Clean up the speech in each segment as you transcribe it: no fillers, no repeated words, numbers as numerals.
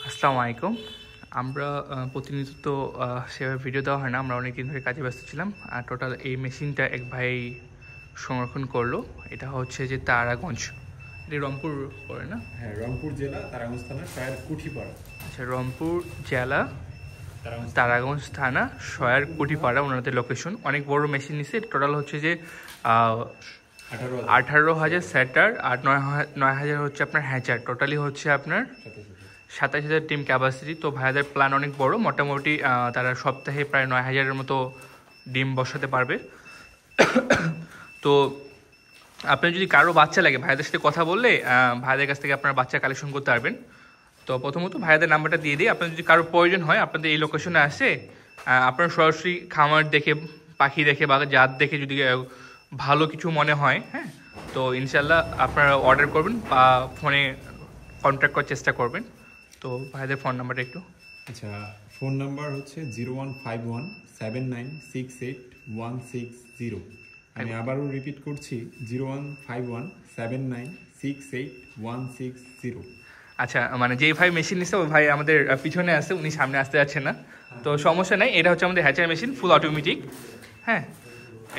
আসসালামু আলাইকুম। আমরা প্রতিনিয়ত তো সেভাবে ভিডিও দেওয়া হয় না, আমরা অনেক দিন ধরে কাজে ব্যস্ত ছিলাম। আর টোটাল এই মেশিনটা এক ভাই সংরক্ষণ করলো। এটা হচ্ছে যে তারাগঞ্জ, এটা রংপুর পড়ে না? হ্যাঁ, রংপুর জেলা তারাগঞ্জ থানা শয়ার কুঠিপাড়া। আচ্ছা, রংপুর জেলা তারাগঞ্জ থানা শয়ার কুঠিপাড়া ওনাদের লোকেশন। অনেক বড় মেশিন নিচ্ছে। টোটাল হচ্ছে যে 18,000 সেটার আর 9,000 হচ্ছে আপনার হ্যাচার। টোটালি হচ্ছে আপনার 27,000 টিম ক্যাপাসিটি। তো ভাইয়াদের প্ল্যান অনেক বড়, মোটামুটি তারা সপ্তাহে প্রায় 9,000-এর মতো ডিম বসাতে পারবে। তো আপনার যদি কারো বাচ্চা লাগে, ভাইয়াদের সাথে কথা বললে ভাইয়াদের কাছ থেকে আপনার বাচ্চা কালেকশন করতে পারবেন। তো প্রথমত ভাইয়াদের নাম্বারটা দিয়ে দিই। আপনার যদি কারো প্রয়োজন হয়, আপনাদের এই লোকেশনে আসে আপনার সরাসরি খামার দেখে, পাখি দেখে বা জাত দেখে যদি ভালো কিছু মনে হয়, হ্যাঁ, তো ইনশাল্লাহ আপনারা অর্ডার করবেন বা ফোনে কন্ট্যাক্ট করার চেষ্টা করবেন। তো ভাইদের ফোন নাম্বারটা একটু। আচ্ছা, ফোন নাম্বার হচ্ছে 0151796816 আমি আবারও রিপিট করছি 0151796816 আচ্ছা, মানে যেই ভাই মেশিন নিচ্ছে ওই ভাই আমাদের পিছনে আছে, উনি সামনে আসতে যাচ্ছেন না, তো সমস্যা নেই। এটা হচ্ছে আমাদের হ্যাচার মেশিন, ফুল অটোমেটিক। হ্যাঁ,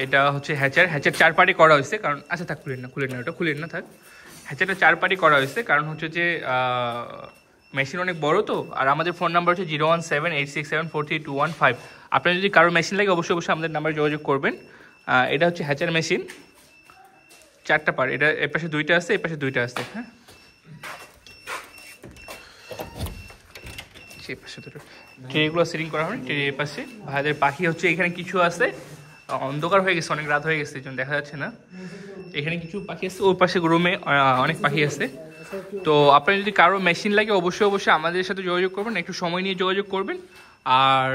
এটা হচ্ছে হ্যাচার 4 পার্টি করা হয়েছে। কারণ আচ্ছা থাক, খুলেন না ওটা খুলেন না থাক। হ্যাচারটা 4 পার্টি করা হয়েছে কারণ হচ্ছে যে মেশিন অনেক বড় তো। আর আমাদের ফোন নাম্বার হচ্ছে 01786743215। আপনার যদি কারো মেশিন লাগে অবশ্যই আমাদের নাম্বারে যোগাযোগ করবেন। এটা হচ্ছে হ্যাচার মেশিন, 4টা পার্ট। এটা এর পাশে 2টা আছে, এর পাশে 2টা আছে। হ্যাঁ, ট্রেগুলো সেটিং করা হবে ট্রে এর পাশে। ভাইদের পাখি হচ্ছে এখানে কিছু আছে, অন্ধকার হয়ে গেছে, অনেক রাত হয়ে গেছে, এই জন্য দেখা যাচ্ছে না। এখানে কিছু পাখি আছে, ওই পাশে রুমে অনেক পাখি আছে। তো আপনার যদি কারো মেশিন লাগে অবশ্যই আমাদের সাথে যোগাযোগ করবেন, একটু সময় নিয়ে যোগাযোগ করবেন। আর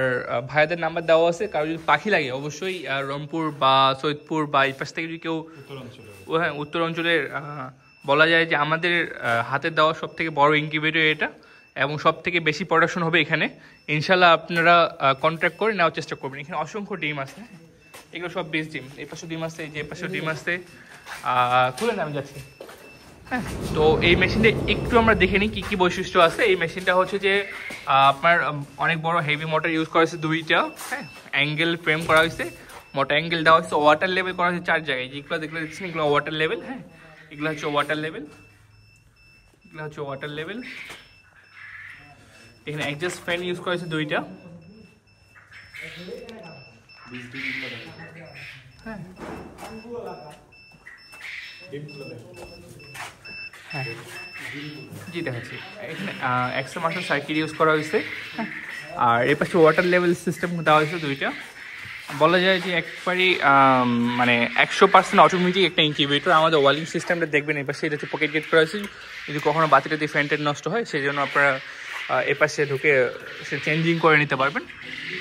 ভাইয়াদের নাম্বার দেওয়া আছে। কারো যদি পাখি লাগে অবশ্যই রংপুর বা সৈয়দপুর বা এই পাশ থেকে যদি কেউ, হ্যাঁ, উত্তর অঞ্চলের, বলা যায় যে আমাদের হাতের দেওয়া সব থেকে বড় ইনকিউবেটর এটা, এবং সব থেকে বেশি প্রোডাকশন হবে এখানে। ইনশাল্লাহ আপনারা কন্ট্যাক্ট করে নেওয়ার চেষ্টা করবেন। এখানে অসংখ্য ডিম আছে, এগুলো সব বেশ ডিম। এই পাশে ডিম আসছে, যে পাশে ডিম আসছে। খুলে না, আমি যাচ্ছি। হ্যাঁ, তো এই মেশিনটা একটু আমরা দেখে নিই কী কী বৈশিষ্ট্য আছে। এই মেশিনটা হচ্ছে যে আপনার অনেক বড় হেভি মোটর ইউজ করা হয়েছে 2টা। হ্যাঁ, অ্যাঙ্গেল ফ্রেম করা হয়েছে, মোটা অ্যাঙ্গেল দেওয়া হয়েছে, ওয়াটার লেভেল করা হয়েছে 4 জায়গায়। যেগুলো দেখছেন এগুলো ওয়াটার লেভেল। হ্যাঁ, এগুলো হচ্ছে ওয়াটার লেভেল, এগুলো হচ্ছে ওয়াটার লেভেল। এখানে অ্যাডজাস্ট ফ্যান ইউজ করা হয়েছে 2টা। হ্যাঁ, হ্যাঁ, জি দেখাচ্ছি। এখানে এক্সট্রা মাস্টার সার্কিট ইউজ করা হয়েছে। হ্যাঁ, আর এর পাশে ওয়াটার লেভেল সিস্টেম দেওয়া হয়েছে 2টা। বলা যায় যে একবারই মানে 100% অটোমেটিক একটা ইনকিউবেটর। আমাদের ওয়ালিং সিস্টেমটা দেখবেন, এই পাশে এটা হচ্ছে পকেট গেট করা হয়েছে। যদি কখনো বাতিটা দিয়ে ফ্যান নষ্ট হয়, সেই জন্য আপনারা এ পাশে ঢুকে সে চেঞ্জিং করে নিতে পারবেন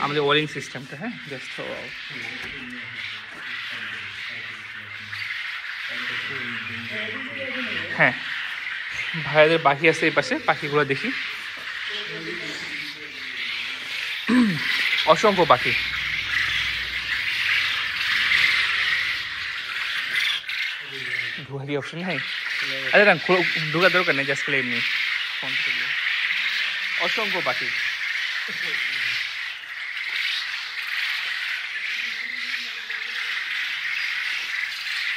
আমাদের ওয়ালিং সিস্টেমটা। হ্যাঁ, জাস্ট হ্যাঁ, ভাইয়াদের পাখি আছে এই পাশে, পাখিগুলো দেখি। অসংখ্য পাখি। ঢোকার কি অপশন নাই? আচ্ছা না, ঢোকার দরকার নেই, জাস্ট এমনি। অসংখ্য পাখি।